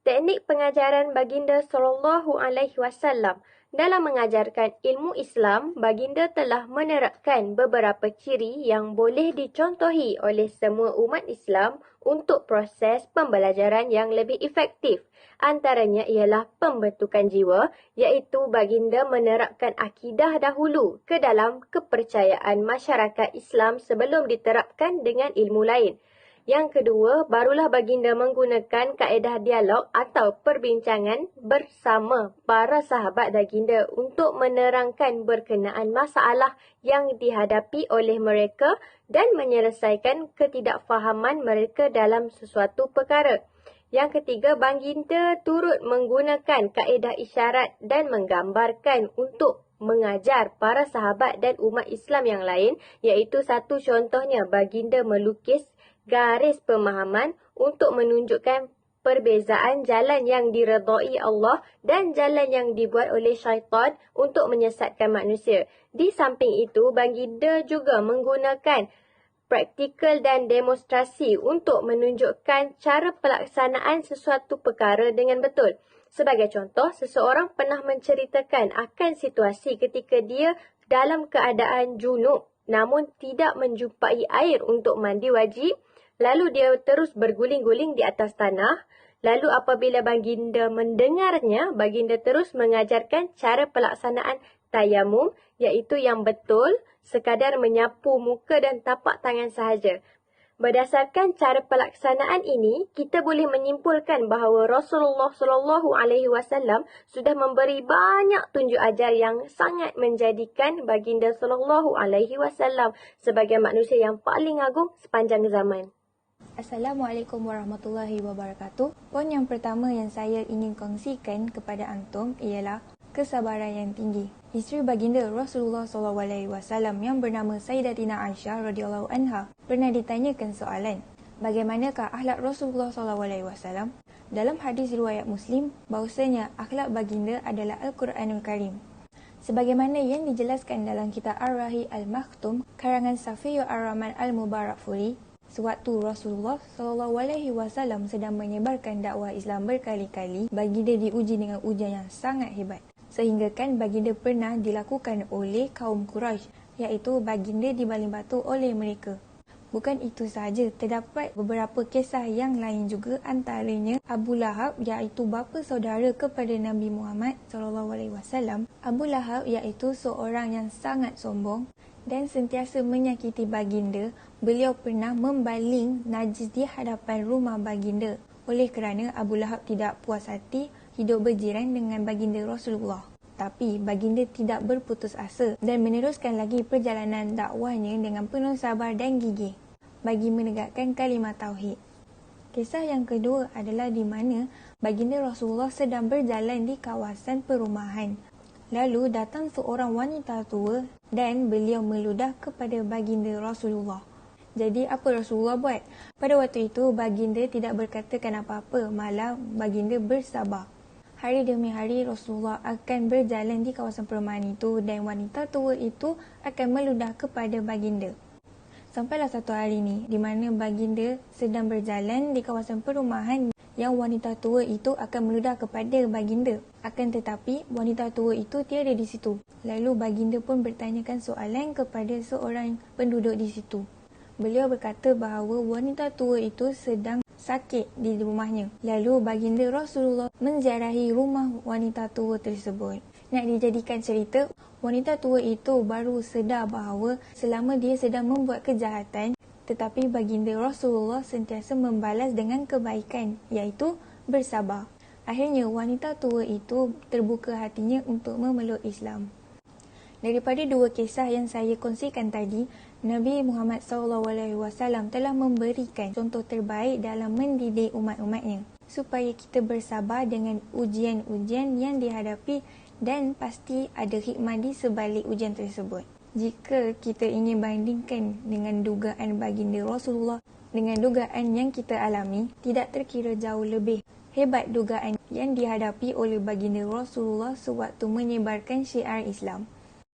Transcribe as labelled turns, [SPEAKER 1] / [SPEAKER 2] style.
[SPEAKER 1] Teknik pengajaran baginda Sallallahu Alaihi Wasallam. Dalam mengajarkan ilmu Islam, baginda telah menerapkan beberapa ciri yang boleh dicontohi oleh semua umat Islam untuk proses pembelajaran yang lebih efektif. Antaranya ialah pembentukan jiwa, iaitu baginda menerapkan akidah dahulu ke dalam kepercayaan masyarakat Islam sebelum diterapkan dengan ilmu lain. Yang kedua, barulah baginda menggunakan kaedah dialog atau perbincangan bersama para sahabat baginda untuk menerangkan berkenaan masalah yang dihadapi oleh mereka dan menyelesaikan ketidakfahaman mereka dalam sesuatu perkara. Yang ketiga, baginda turut menggunakan kaedah isyarat dan menggambarkan untuk mengajar para sahabat dan umat Islam yang lain, iaitu satu contohnya baginda melukis garis pemahaman untuk menunjukkan perbezaan jalan yang diredai Allah dan jalan yang dibuat oleh syaitan untuk menyesatkan manusia. Di samping itu, baginda juga menggunakan praktikal dan demonstrasi untuk menunjukkan cara pelaksanaan sesuatu perkara dengan betul. Sebagai contoh, seseorang pernah menceritakan akan situasi ketika dia dalam keadaan junub namun tidak menjumpai air untuk mandi wajib. Lalu dia terus berguling-guling di atas tanah. Lalu apabila baginda mendengarnya, baginda terus mengajarkan cara pelaksanaan tayamum, iaitu yang betul, sekadar menyapu muka dan tapak tangan sahaja. Berdasarkan cara pelaksanaan ini, kita boleh menyimpulkan bahawa Rasulullah SAW sudah memberi banyak tunjuk ajar yang sangat menjadikan baginda SAW sebagai manusia yang paling agung sepanjang zaman.
[SPEAKER 2] Assalamualaikum warahmatullahi wabarakatuh. Poin yang pertama yang saya ingin kongsikan kepada antum ialah kesabaran yang tinggi. Isteri baginda Rasulullah SAW yang bernama Sayyidatina Aisyah radhiyallahu anha pernah ditanyakan soalan, bagaimanakah akhlak Rasulullah SAW? Dalam hadis riwayat Muslim, bahawasanya akhlak baginda adalah Al-Quranul Karim. Sebagaimana yang dijelaskan dalam kitab Ar-Rahi Al-Makhtum karangan Safiyur Ar-Rahman Al-Mubarakfuri, sewaktu Rasulullah SAW sedang menyebarkan dakwah Islam berkali-kali, baginda diuji dengan ujian yang sangat hebat. Sehinggakan baginda pernah dilakukan oleh kaum Quraisy, iaitu baginda dibaling batu oleh mereka. Bukan itu sahaja, terdapat beberapa kisah yang lain juga, antaranya Abu Lahab, iaitu bapa saudara kepada Nabi Muhammad SAW. Abu Lahab iaitu seorang yang sangat sombong dan sentiasa menyakiti baginda. Beliau pernah membaling najis di hadapan rumah baginda. Oleh kerana Abu Lahab tidak puas hati hidup berjiran dengan baginda Rasulullah. Tapi baginda tidak berputus asa dan meneruskan lagi perjalanan dakwahnya dengan penuh sabar dan gigih bagi menegakkan kalimah tauhid. Kisah yang kedua adalah di mana baginda Rasulullah sedang berjalan di kawasan perumahan. Lalu datang seorang wanita tua dan beliau meludah kepada baginda Rasulullah. Jadi apa Rasulullah buat? Pada waktu itu baginda tidak berkatakan apa-apa, malah baginda bersabar. Hari demi hari Rasulullah akan berjalan di kawasan perumahan itu dan wanita tua itu akan meludah kepada baginda. Sampailah satu hari ini di mana baginda sedang berjalan di kawasan perumahan yang wanita tua itu akan meludah kepada baginda. Akan tetapi wanita tua itu tiada di situ. Lalu baginda pun bertanyakan soalan kepada seorang penduduk di situ. Beliau berkata bahawa wanita tua itu sedang sakit di rumahnya. Lalu baginda Rasulullah menziarahi rumah wanita tua tersebut. Nak dijadikan cerita, wanita tua itu baru sedar bahawa selama dia sedang membuat kejahatan, tetapi baginda Rasulullah sentiasa membalas dengan kebaikan, iaitu bersabar. Akhirnya wanita tua itu terbuka hatinya untuk memeluk Islam. Daripada dua kisah yang saya kongsikan tadi, Nabi Muhammad SAW telah memberikan contoh terbaik dalam mendidik umat-umatnya supaya kita bersabar dengan ujian-ujian yang dihadapi dan pasti ada hikmah di sebalik ujian tersebut. Jika kita ingin bandingkan dengan dugaan baginda Rasulullah dengan dugaan yang kita alami, tidak terkira jauh lebih hebat dugaan yang dihadapi oleh baginda Rasulullah sewaktu menyebarkan syiar Islam.